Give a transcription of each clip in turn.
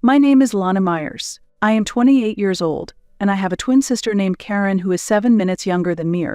My name is Lana Myers. I am 28 years old, and I have a twin sister named Karen who is 7 minutes younger than me.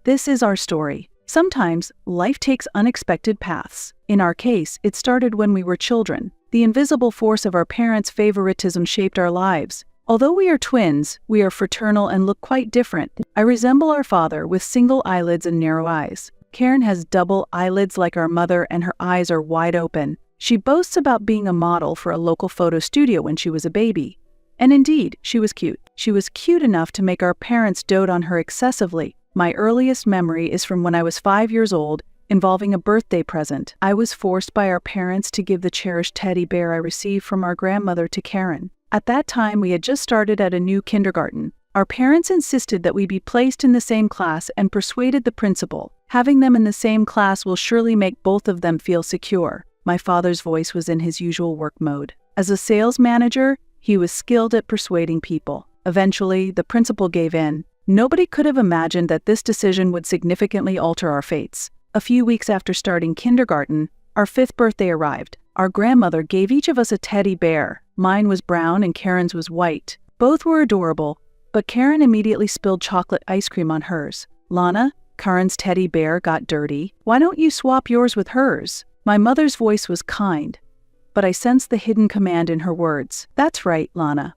This is our story. Sometimes, life takes unexpected paths. In our case, it started when we were children. The invisible force of our parents' favoritism shaped our lives. Although we are twins, we are fraternal and look quite different. I resemble our father with single eyelids and narrow eyes. Karen has double eyelids like our mother, and her eyes are wide open. She boasts about being a model for a local photo studio when she was a baby. And indeed, she was cute. She was cute enough to make our parents dote on her excessively. My earliest memory is from when I was 5 years old, involving a birthday present. I was forced by our parents to give the cherished teddy bear I received from our grandmother to Karen. At that time, we had just started at a new kindergarten. Our parents insisted that we be placed in the same class and persuaded the principal. Having them in the same class will surely make both of them feel secure. My father's voice was in his usual work mode. As a sales manager, he was skilled at persuading people. Eventually, the principal gave in. Nobody could have imagined that this decision would significantly alter our fates. A few weeks after starting kindergarten, our 5th birthday arrived. Our grandmother gave each of us a teddy bear. Mine was brown and Karen's was white. Both were adorable, but Karen immediately spilled chocolate ice cream on hers. "Lana, Karen's teddy bear got dirty. Why don't you swap yours with hers?" My mother's voice was kind, but I sensed the hidden command in her words. "That's right, Lana.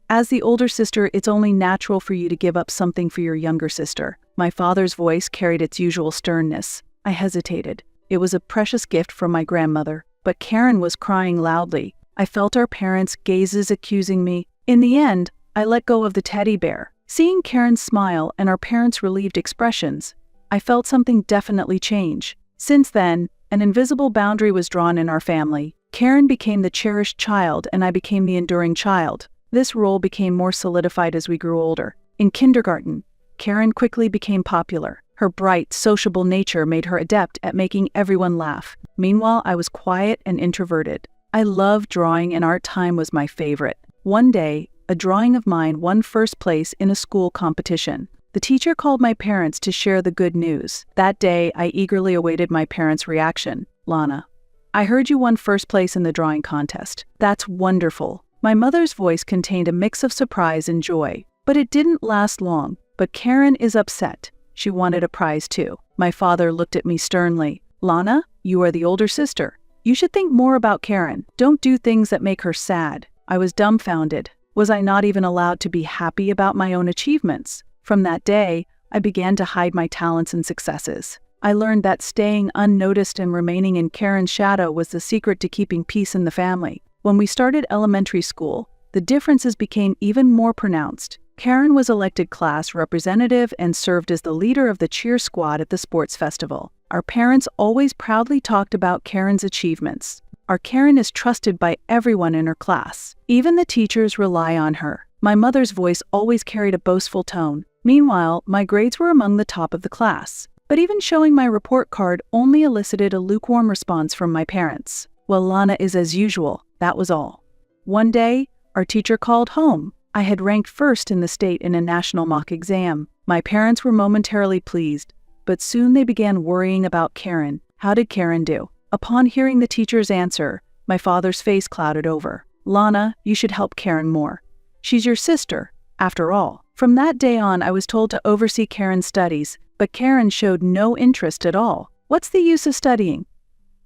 As the older sister, it's only natural for you to give up something for your younger sister." My father's voice carried its usual sternness. I hesitated. It was a precious gift from my grandmother, but Karen was crying loudly. I felt our parents' gazes accusing me. In the end, I let go of the teddy bear. Seeing Karen's smile and our parents' relieved expressions, I felt something definitely change. Since then, an invisible boundary was drawn in our family. Karen became the cherished child and I became the enduring child. This role became more solidified as we grew older. In kindergarten, Karen quickly became popular. Her bright, sociable nature made her adept at making everyone laugh. Meanwhile, I was quiet and introverted. I loved drawing and art time was my favorite. One day, a drawing of mine won first place in a school competition. The teacher called my parents to share the good news. That day, I eagerly awaited my parents' reaction. "Lana, I heard you won first place in the drawing contest. That's wonderful." My mother's voice contained a mix of surprise and joy, but it didn't last long. "But Karen is upset. She wanted a prize too." My father looked at me sternly. "Lana, you are the older sister. You should think more about Karen. Don't do things that make her sad." I was dumbfounded. Was I not even allowed to be happy about my own achievements? From that day, I began to hide my talents and successes. I learned that staying unnoticed and remaining in Karen's shadow was the secret to keeping peace in the family. When we started elementary school, the differences became even more pronounced. Karen was elected class representative and served as the leader of the cheer squad at the sports festival. Our parents always proudly talked about Karen's achievements. Our Karen is trusted by everyone in her class. Even the teachers rely on her. My mother's voice always carried a boastful tone. Meanwhile, my grades were among the top of the class. But even showing my report card only elicited a lukewarm response from my parents. "Well, Lana is as usual," that was all. One day, our teacher called home. I had ranked first in the state in a national mock exam. My parents were momentarily pleased, but soon they began worrying about Karen. How did Karen do? Upon hearing the teacher's answer, my father's face clouded over. "Lana, you should help Karen more. She's your sister, after all." From that day on, I was told to oversee Karen's studies, but Karen showed no interest at all. "What's the use of studying?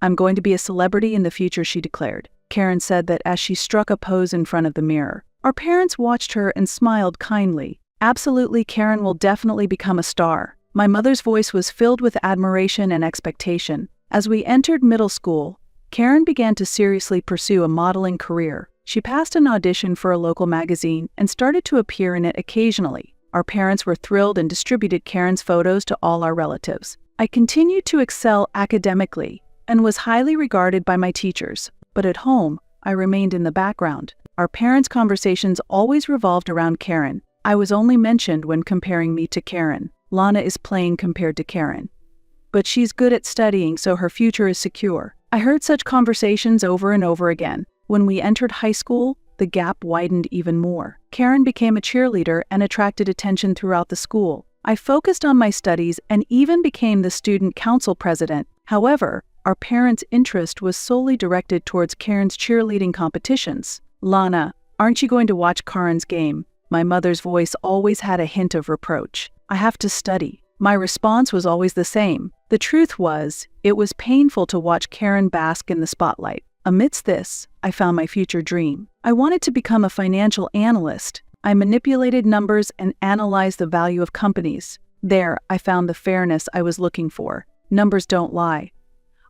I'm going to be a celebrity in the future," she declared. Karen said that as she struck a pose in front of the mirror. Our parents watched her and smiled kindly. "Absolutely, Karen will definitely become a star." My mother's voice was filled with admiration and expectation. As we entered middle school, Karen began to seriously pursue a modeling career. She passed an audition for a local magazine and started to appear in it occasionally. Our parents were thrilled and distributed Karen's photos to all our relatives. I continued to excel academically and was highly regarded by my teachers, but at home, I remained in the background. Our parents' conversations always revolved around Karen. I was only mentioned when comparing me to Karen. "Lana is plain compared to Karen. But she's good at studying, so her future is secure." I heard such conversations over and over again. When we entered high school, the gap widened even more. Karen became a cheerleader and attracted attention throughout the school. I focused on my studies and even became the student council president. However, our parents' interest was solely directed towards Karen's cheerleading competitions. "Lana, aren't you going to watch Karen's game?" My mother's voice always had a hint of reproach. "I have to study." My response was always the same. The truth was, it was painful to watch Karen bask in the spotlight. Amidst this, I found my future dream. I wanted to become a financial analyst. I manipulated numbers and analyzed the value of companies. There, I found the fairness I was looking for. Numbers don't lie.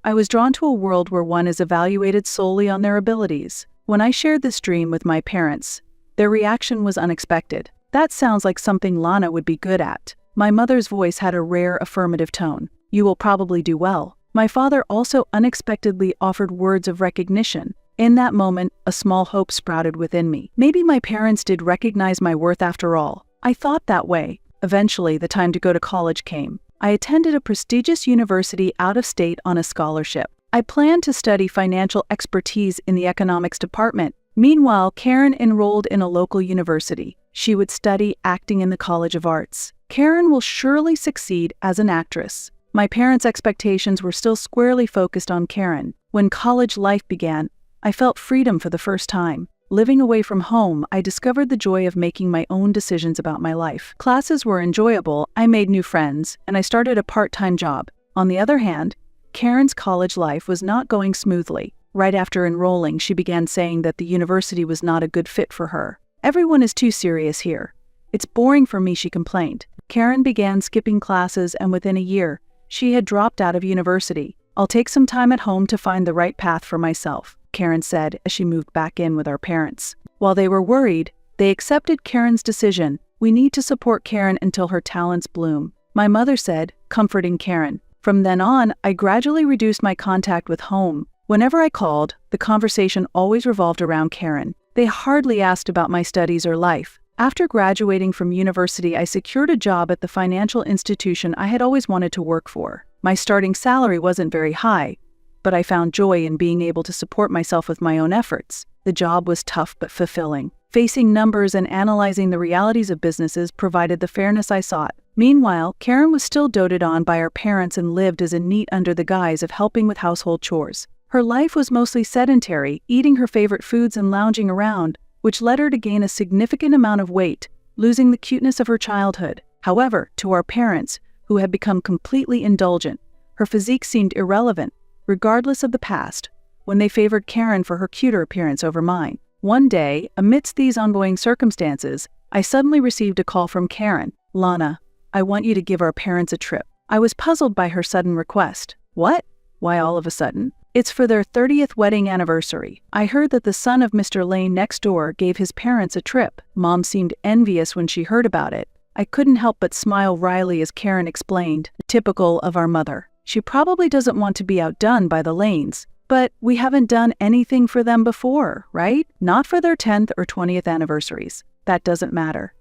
I was drawn to a world where one is evaluated solely on their abilities. When I shared this dream with my parents, their reaction was unexpected. "That sounds like something Lana would be good at." My mother's voice had a rare affirmative tone. "You will probably do well." My father also unexpectedly offered words of recognition. In that moment, a small hope sprouted within me. Maybe my parents did recognize my worth after all. I thought that way. Eventually, the time to go to college came. I attended a prestigious university out of state on a scholarship. I planned to study financial expertise in the economics department. Meanwhile, Karen enrolled in a local university. She would study acting in the College of Arts. Karen will surely succeed as an actress. My parents' expectations were still squarely focused on Karen. When college life began, I felt freedom for the first time. Living away from home, I discovered the joy of making my own decisions about my life. Classes were enjoyable, I made new friends, and I started a part-time job. On the other hand, Karen's college life was not going smoothly. Right after enrolling, she began saying that the university was not a good fit for her. "Everyone is too serious here. It's boring for me," she complained. Karen began skipping classes, and within a year, she had dropped out of university. "I'll take some time at home to find the right path for myself," Karen said as she moved back in with our parents. While they were worried, they accepted Karen's decision. "We need to support Karen until her talents bloom," my mother said, comforting Karen. From then on, I gradually reduced my contact with home. Whenever I called, the conversation always revolved around Karen. They hardly asked about my studies or life. After graduating from university, I secured a job at the financial institution I had always wanted to work for. My starting salary wasn't very high, but I found joy in being able to support myself with my own efforts. The job was tough but fulfilling. Facing numbers and analyzing the realities of businesses provided the fairness I sought. Meanwhile, Karen was still doted on by her parents and lived as a NEET under the guise of helping with household chores. Her life was mostly sedentary, eating her favorite foods and lounging around, which led her to gain a significant amount of weight, losing the cuteness of her childhood. However, to our parents, who had become completely indulgent, her physique seemed irrelevant, regardless of the past, when they favored Karen for her cuter appearance over mine. One day, amidst these ongoing circumstances, I suddenly received a call from Karen. "Lana, I want you to give our parents a trip." I was puzzled by her sudden request. "What? Why all of a sudden?" "It's for their 30th wedding anniversary. I heard that the son of Mr. Lane next door gave his parents a trip." Mom seemed envious when she heard about it. I couldn't help but smile wryly as Karen explained, typical of our mother. "She probably doesn't want to be outdone by the Lanes. But we haven't done anything for them before, right? Not for their 10th or 20th anniversaries. That doesn't matter.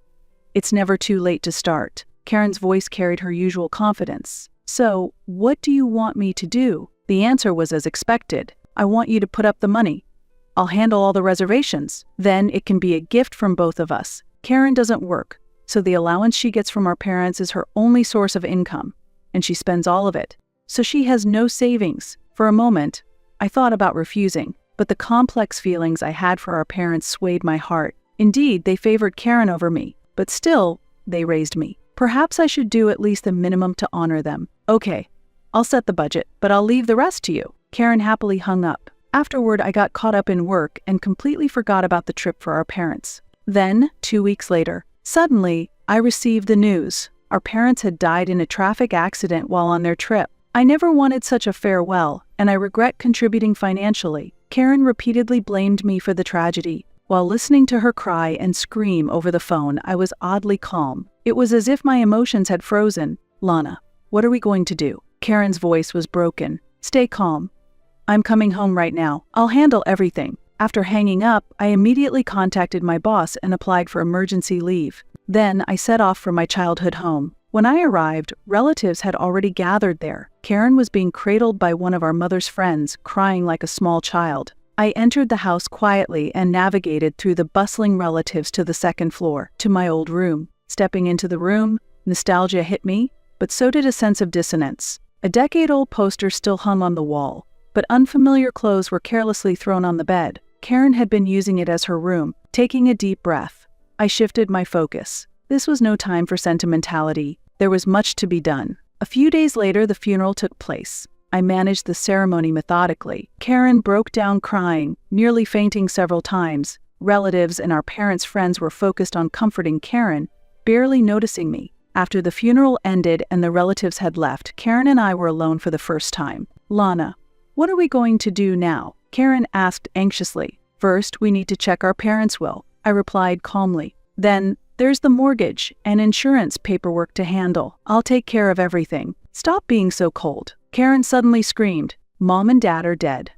It's never too late to start." Karen's voice carried her usual confidence. "So, what do you want me to do?" The answer was as expected. "I want you to put up the money. I'll handle all the reservations. Then it can be a gift from both of us." Karen doesn't work, so the allowance she gets from our parents is her only source of income, and she spends all of it. So she has no savings. For a moment, I thought about refusing, but the complex feelings I had for our parents swayed my heart. Indeed, they favored Karen over me, but still, they raised me. Perhaps I should do at least the minimum to honor them. "Okay, I'll set the budget, but I'll leave the rest to you." Karen happily hung up. Afterward, I got caught up in work and completely forgot about the trip for our parents. Then, 2 weeks later, suddenly, I received the news. Our parents had died in a traffic accident while on their trip. I never wanted such a farewell, and I regret contributing financially. Karen repeatedly blamed me for the tragedy. While listening to her cry and scream over the phone, I was oddly calm. It was as if my emotions had frozen. "Lana, what are we going to do?" Karen's voice was broken. "Stay calm. I'm coming home right now. I'll handle everything." After hanging up, I immediately contacted my boss and applied for emergency leave. Then I set off for my childhood home. When I arrived, relatives had already gathered there. Karen was being cradled by one of our mother's friends, crying like a small child. I entered the house quietly and navigated through the bustling relatives to the second floor, to my old room. Stepping into the room, nostalgia hit me, but so did a sense of dissonance. A decade-old poster still hung on the wall, but unfamiliar clothes were carelessly thrown on the bed. Karen had been using it as her room. Taking a deep breath, I shifted my focus. This was no time for sentimentality. There was much to be done. A few days later, the funeral took place. I managed the ceremony methodically. Karen broke down crying, nearly fainting several times. Relatives and our parents' friends were focused on comforting Karen, barely noticing me. After the funeral ended and the relatives had left, Karen and I were alone for the first time. "Lana, what are we going to do now?" Karen asked anxiously. "First, we need to check our parents' will," I replied calmly. "Then, there's the mortgage and insurance paperwork to handle. I'll take care of everything." "Stop being so cold." Karen suddenly screamed. "Mom and Dad are dead.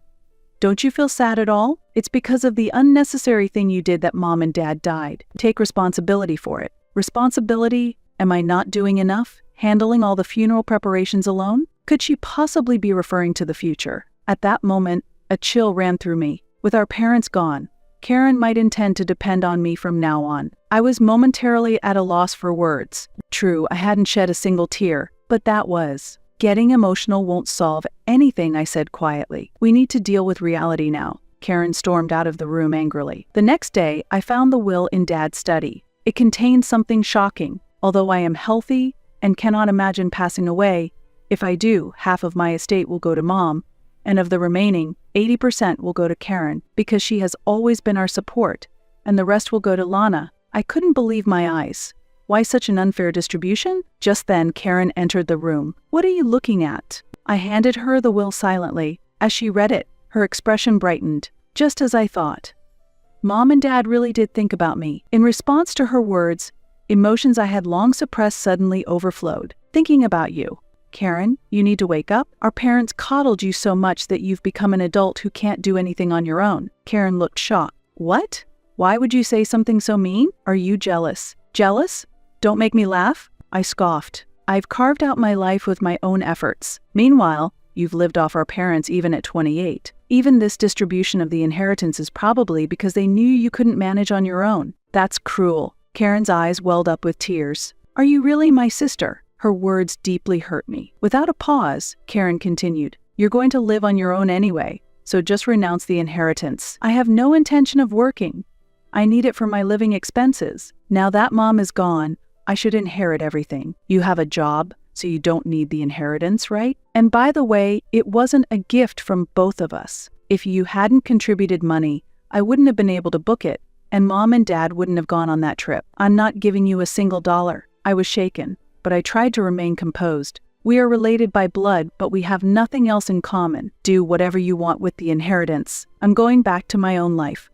Don't you feel sad at all? It's because of the unnecessary thing you did that Mom and Dad died. Take responsibility for it." Responsibility? Am I not doing enough? Handling all the funeral preparations alone? Could she possibly be referring to the future? At that moment, a chill ran through me. With our parents gone, Karen might intend to depend on me from now on. I was momentarily at a loss for words. True, I hadn't shed a single tear, but that was. "Getting emotional won't solve anything," I said quietly. "We need to deal with reality now." Karen stormed out of the room angrily. The next day, I found the will in Dad's study. It contained something shocking. "Although I am healthy and cannot imagine passing away, if I do, half of my estate will go to Mom, and of the remaining, 80% will go to Karen, because she has always been our support, and the rest will go to Lana." I couldn't believe my eyes. Why such an unfair distribution? Just then, Karen entered the room. "What are you looking at?" I handed her the will silently. As she read it, her expression brightened. Just as I thought. Mom and Dad really did think about me. In response to her words, emotions I had long suppressed suddenly overflowed. "Thinking about you. Karen, you need to wake up. Our parents coddled you so much that you've become an adult who can't do anything on your own." Karen looked shocked. "What? Why would you say something so mean? Are you jealous?" "Jealous? Don't make me laugh," I scoffed. "I've carved out my life with my own efforts. Meanwhile, you've lived off our parents even at 28. Even this distribution of the inheritance is probably because they knew you couldn't manage on your own." "That's cruel." Karen's eyes welled up with tears. "Are you really my sister?" Her words deeply hurt me. Without a pause, Karen continued, "You're going to live on your own anyway, so just renounce the inheritance." "I have no intention of working. I need it for my living expenses. Now that Mom is gone, I should inherit everything. You have a job, so you don't need the inheritance, right? And by the way, it wasn't a gift from both of us. If you hadn't contributed money, I wouldn't have been able to book it, and Mom and Dad wouldn't have gone on that trip. I'm not giving you a single dollar." I was shaken, but I tried to remain composed. "We are related by blood, but we have nothing else in common. Do whatever you want with the inheritance. I'm going back to my own life.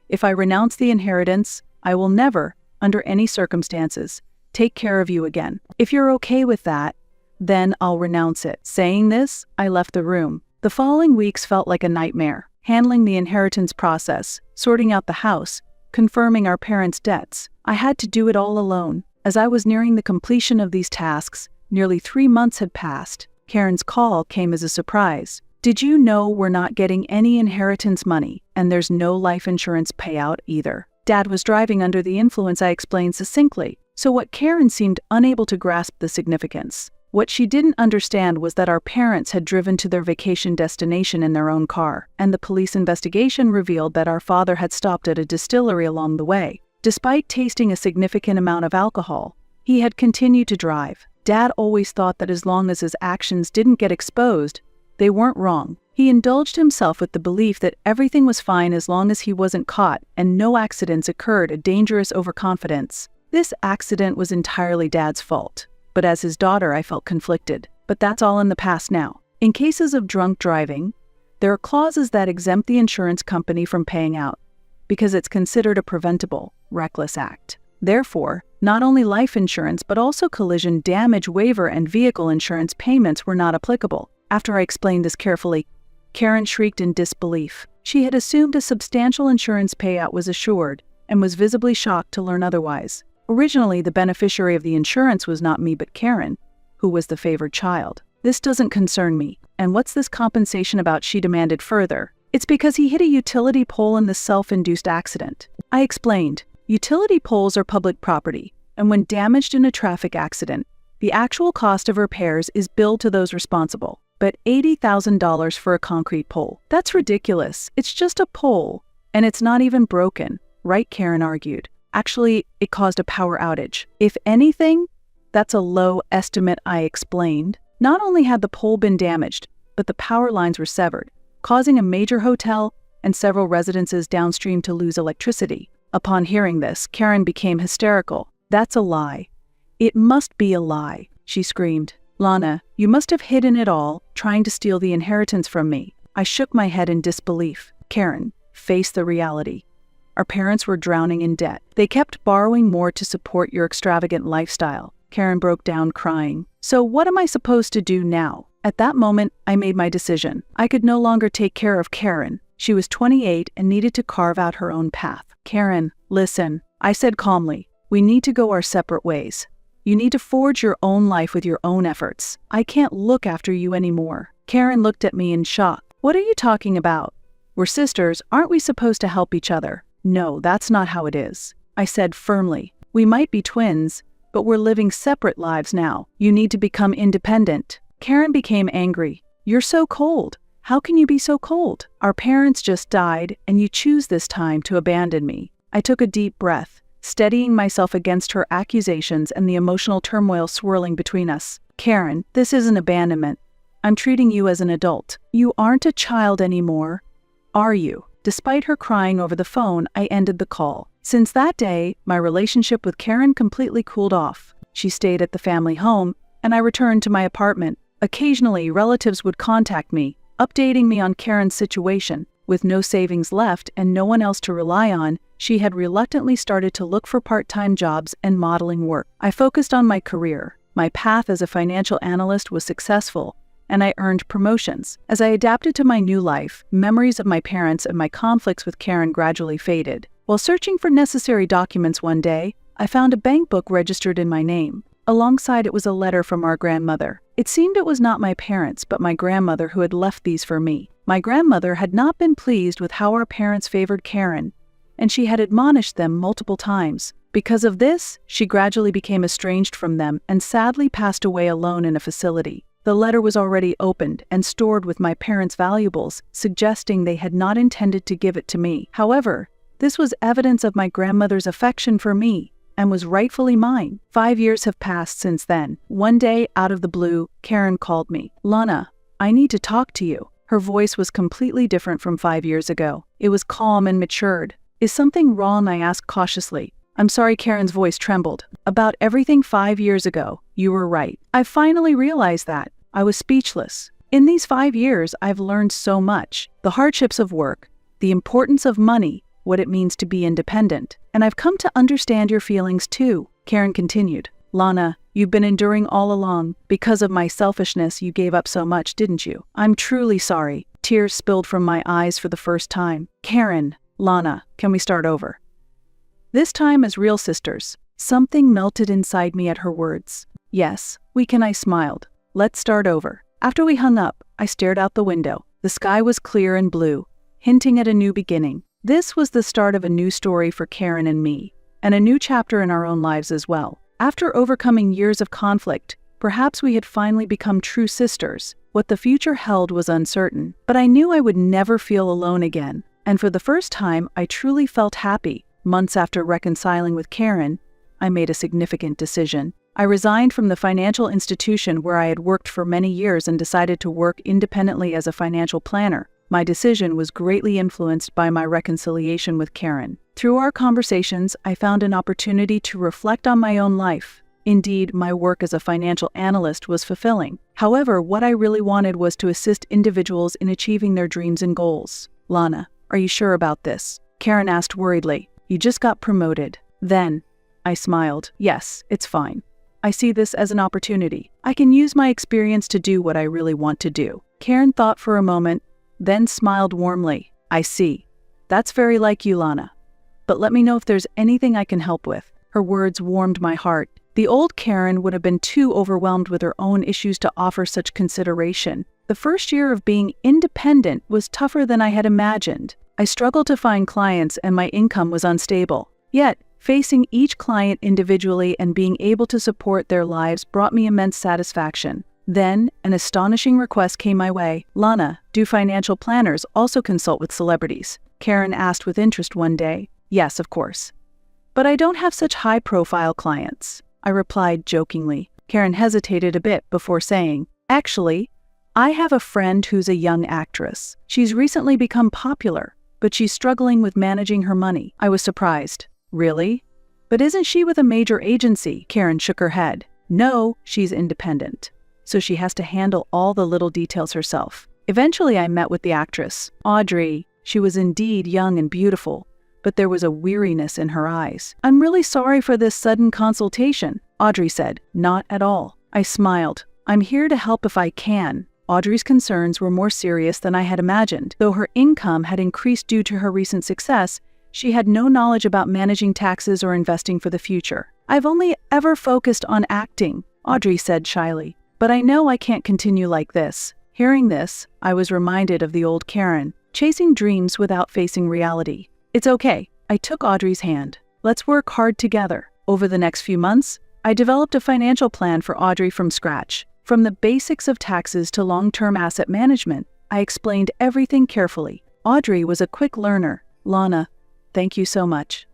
If I renounce the inheritance, I will never, under any circumstances, take care of you again. If you're okay with that, then I'll renounce it." Saying this, I left the room. The following weeks felt like a nightmare. Handling the inheritance process, sorting out the house, confirming our parents' debts. I had to do it all alone. As I was nearing the completion of these tasks, nearly 3 months had passed. Karen's call came as a surprise. "Did you know we're not getting any inheritance money, and there's no life insurance payout either?" Dad was driving under the influence, I explained succinctly. So what Karen seemed unable to grasp the significance. What she didn't understand was that our parents had driven to their vacation destination in their own car, and the police investigation revealed that our father had stopped at a distillery along the way. Despite tasting a significant amount of alcohol, he had continued to drive. Dad always thought that as long as his actions didn't get exposed, they weren't wrong. He indulged himself with the belief that everything was fine as long as he wasn't caught and no accidents occurred, a dangerous overconfidence. This accident was entirely Dad's fault, but as his daughter I felt conflicted. But that's all in the past now. In cases of drunk driving, there are clauses that exempt the insurance company from paying out, because it's considered a preventable, reckless act. Therefore, not only life insurance but also collision damage waiver and vehicle insurance payments were not applicable. After I explained this carefully, Karen shrieked in disbelief. She had assumed a substantial insurance payout was assured and was visibly shocked to learn otherwise. Originally, the beneficiary of the insurance was not me but Karen, who was the favored child. "This doesn't concern me. And what's this compensation about?" she demanded further. "It's because he hit a utility pole in the self-induced accident." I explained. Utility poles are public property, and when damaged in a traffic accident, the actual cost of repairs is billed to those responsible. But $80,000 for a concrete pole. That's ridiculous. It's just a pole, And it's not even broken, right? Karen argued. Actually, it caused a power outage. If anything, that's a low estimate, I explained. Not only had the pole been damaged, but the power lines were severed, causing a major hotel and several residences downstream to lose electricity. Upon hearing this, Karen became hysterical. That's a lie. It must be a lie, she screamed. Lana, you must have hidden it all, trying to steal the inheritance from me. I shook my head in disbelief. Karen, face the reality. Our parents were drowning in debt. They kept borrowing more to support your extravagant lifestyle. Karen broke down crying. So what am I supposed to do now? At that moment, I made my decision. I could no longer take care of Karen. She was 28 and needed to carve out her own path. Karen, listen, I said calmly. We need to go our separate ways. You need to forge your own life with your own efforts. I can't look after you anymore. Karen looked at me in shock. What are you talking about? We're sisters, aren't we supposed to help each other? No, that's not how it is, I said firmly. We might be twins, but we're living separate lives now. You need to become independent. Karen became angry. You're so cold. How can you be so cold? Our parents just died, and you choose this time to abandon me. I took a deep breath, steadying myself against her accusations and the emotional turmoil swirling between us. Karen, this isn't abandonment. I'm treating you as an adult. You aren't a child anymore, are you? Despite her crying over the phone, I ended the call. Since that day, my relationship with Karen completely cooled off. She stayed at the family home, and I returned to my apartment. Occasionally, relatives would contact me, updating me on Karen's situation. With no savings left and no one else to rely on, she had reluctantly started to look for part-time jobs and modeling work. I focused on my career. My path as a financial analyst was successful, and I earned promotions. As I adapted to my new life, memories of my parents and my conflicts with Karen gradually faded. While searching for necessary documents one day, I found a bank book registered in my name. Alongside it was a letter from our grandmother. It seemed it was not my parents, but my grandmother who had left these for me. My grandmother had not been pleased with how our parents favored Karen, and she had admonished them multiple times. Because of this, she gradually became estranged from them and sadly passed away alone in a facility. The letter was already opened and stored with my parents' valuables, suggesting they had not intended to give it to me. However, this was evidence of my grandmother's affection for me and was rightfully mine. 5 years have passed since then. One day, out of the blue, Karen called me. Lana, I need to talk to you. Her voice was completely different from 5 years ago. It was calm and matured. Is something wrong? I asked cautiously. I'm sorry, Karen's voice trembled. About everything 5 years ago, you were right. I finally realized that. I was speechless. In these 5 years, I've learned so much. The hardships of work, the importance of money, what it means to be independent. And I've come to understand your feelings too. Karen continued. Lana, you've been enduring all along. Because of my selfishness, you gave up so much, didn't you? I'm truly sorry. Tears spilled from my eyes for the first time. Karen, Lana, can we start over? This time as real sisters. Something melted inside me at her words. Yes, we can, I smiled. Let's start over. After we hung up, I stared out the window. The sky was clear and blue, hinting at a new beginning. This was the start of a new story for Karen and me, and a new chapter in our own lives as well. After overcoming years of conflict, perhaps we had finally become true sisters. What the future held was uncertain, but I knew I would never feel alone again. And for the first time, I truly felt happy. Months after reconciling with Karen, I made a significant decision. I resigned from the financial institution where I had worked for many years and decided to work independently as a financial planner. My decision was greatly influenced by my reconciliation with Karen. Through our conversations, I found an opportunity to reflect on my own life. Indeed, my work as a financial analyst was fulfilling. However, what I really wanted was to assist individuals in achieving their dreams and goals. Lana, are you sure about this? Karen asked worriedly. You just got promoted. Then, I smiled. Yes, it's fine. I see this as an opportunity. I can use my experience to do what I really want to do. Karen thought for a moment, then smiled warmly. I see. That's very like you, Lana. But let me know if there's anything I can help with. Her words warmed my heart. The old Karen would have been too overwhelmed with her own issues to offer such consideration. The first year of being independent was tougher than I had imagined. I struggled to find clients and my income was unstable. Yet, facing each client individually and being able to support their lives brought me immense satisfaction. Then, an astonishing request came my way. "Lana, do financial planners also consult with celebrities?" Karen asked with interest one day. "Yes, of course. But I don't have such high-profile clients," I replied jokingly. Karen hesitated a bit before saying, "Actually, I have a friend who's a young actress. She's recently become popular, but she's struggling with managing her money." I was surprised. "Really? But isn't she with a major agency?" Karen shook her head. "No, she's independent. So she has to handle all the little details herself." Eventually I met with the actress, Audrey. She was indeed young and beautiful, but there was a weariness in her eyes. "I'm really sorry for this sudden consultation," Audrey said. "Not at all." I smiled. "I'm here to help if I can." Audrey's concerns were more serious than I had imagined. Though her income had increased due to her recent success, she had no knowledge about managing taxes or investing for the future. "I've only ever focused on acting," Audrey said shyly. "But I know I can't continue like this." Hearing this, I was reminded of the old Karen, chasing dreams without facing reality. "It's okay." I took Audrey's hand. "Let's work hard together." Over the next few months, I developed a financial plan for Audrey from scratch. From the basics of taxes to long-term asset management, I explained everything carefully. Audrey was a quick learner. "Lana, thank you so much.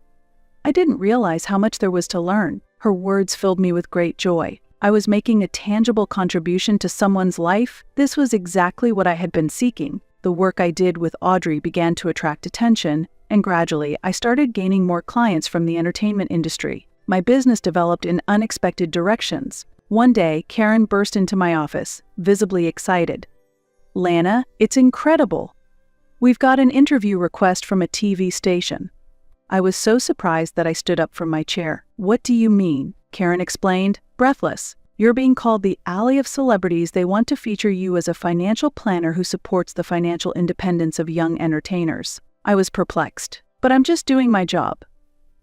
I didn't realize how much there was to learn." Her words filled me with great joy. I was making a tangible contribution to someone's life. This was exactly what I had been seeking. The work I did with Audrey began to attract attention, and gradually I started gaining more clients from the entertainment industry. My business developed in unexpected directions. One day, Karen burst into my office, visibly excited. "Lana, it's incredible. We've got an interview request from a TV station." I was so surprised that I stood up from my chair. "What do you mean?" Karen explained, breathless. "You're being called the Alley of Celebrities. They want to feature you as a financial planner who supports the financial independence of young entertainers." I was perplexed. "But I'm just doing my job.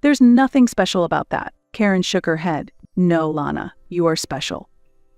There's nothing special about that." Karen shook her head. "No, Lana, you are special.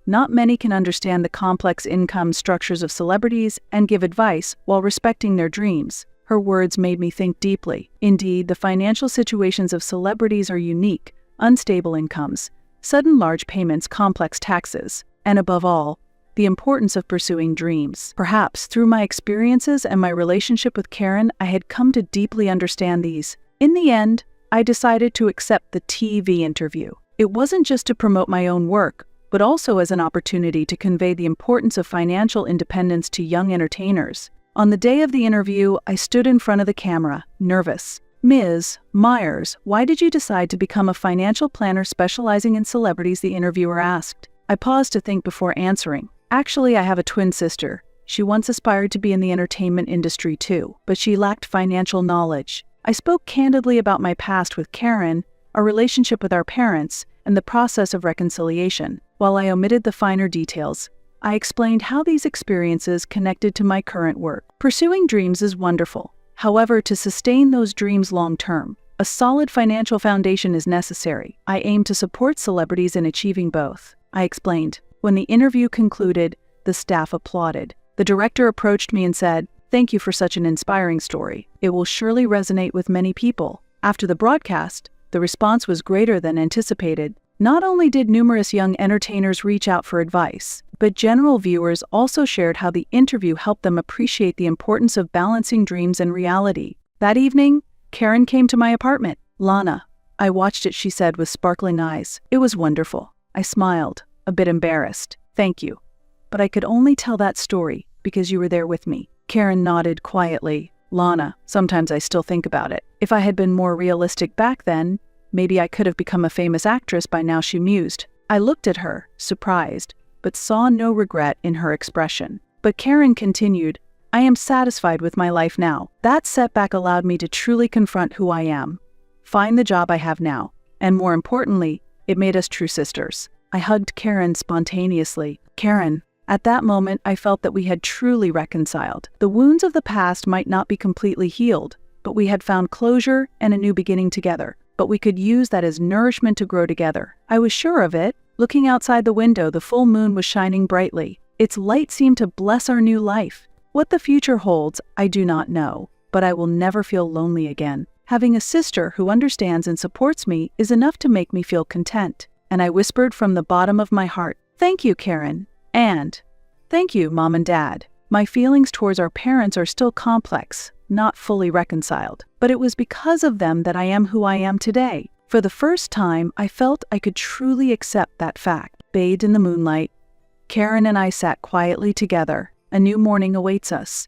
Not many can understand the complex income structures of celebrities and give advice while respecting their dreams." Her words made me think deeply. Indeed, the financial situations of celebrities are unique: unstable incomes, sudden large payments, complex taxes, and above all, the importance of pursuing dreams. Perhaps through my experiences and my relationship with Karen, I had come to deeply understand these. In the end, I decided to accept the TV interview. It wasn't just to promote my own work, but also as an opportunity to convey the importance of financial independence to young entertainers. On the day of the interview, I stood in front of the camera, nervous. "Ms. Myers, why did you decide to become a financial planner specializing in celebrities?" the interviewer asked. I paused to think before answering. "Actually, I have a twin sister. She once aspired to be in the entertainment industry too, but she lacked financial knowledge." I spoke candidly about my past with Karen, our relationship with our parents, and the process of reconciliation. While I omitted the finer details, I explained how these experiences connected to my current work. Pursuing dreams is wonderful. However, to sustain those dreams long-term, a solid financial foundation is necessary. I aim to support celebrities in achieving both, I explained. When the interview concluded, the staff applauded. The director approached me and said, "Thank you for such an inspiring story. It will surely resonate with many people." After the broadcast, the response was greater than anticipated. Not only did numerous young entertainers reach out for advice, but general viewers also shared how the interview helped them appreciate the importance of balancing dreams and reality. That evening, Karen came to my apartment. "Lana, I watched it," she said with sparkling eyes. "It was wonderful." I smiled, a bit embarrassed. "Thank you. But I could only tell that story because you were there with me." Karen nodded quietly. "Lana, sometimes I still think about it. If I had been more realistic back then, maybe I could have become a famous actress by now," she mused. I looked at her, surprised, but saw no regret in her expression. But Karen continued, "I am satisfied with my life now. That setback allowed me to truly confront who I am, find the job I have now, and more importantly, it made us true sisters." I hugged Karen spontaneously. "Karen." At that moment, I felt that we had truly reconciled. The wounds of the past might not be completely healed, but we had found closure and a new beginning together. But we could use that as nourishment to grow together. I was sure of it. Looking outside the window, the full moon was shining brightly. Its light seemed to bless our new life. What the future holds, I do not know, but I will never feel lonely again. Having a sister who understands and supports me is enough to make me feel content. And I whispered from the bottom of my heart, "Thank you, Karen. And thank you, Mom and Dad. My feelings towards our parents are still complex, not fully reconciled. But it was because of them that I am who I am today. For the first time, I felt I could truly accept that fact. Bathed in the moonlight, Karen and I sat quietly together. A new morning awaits us.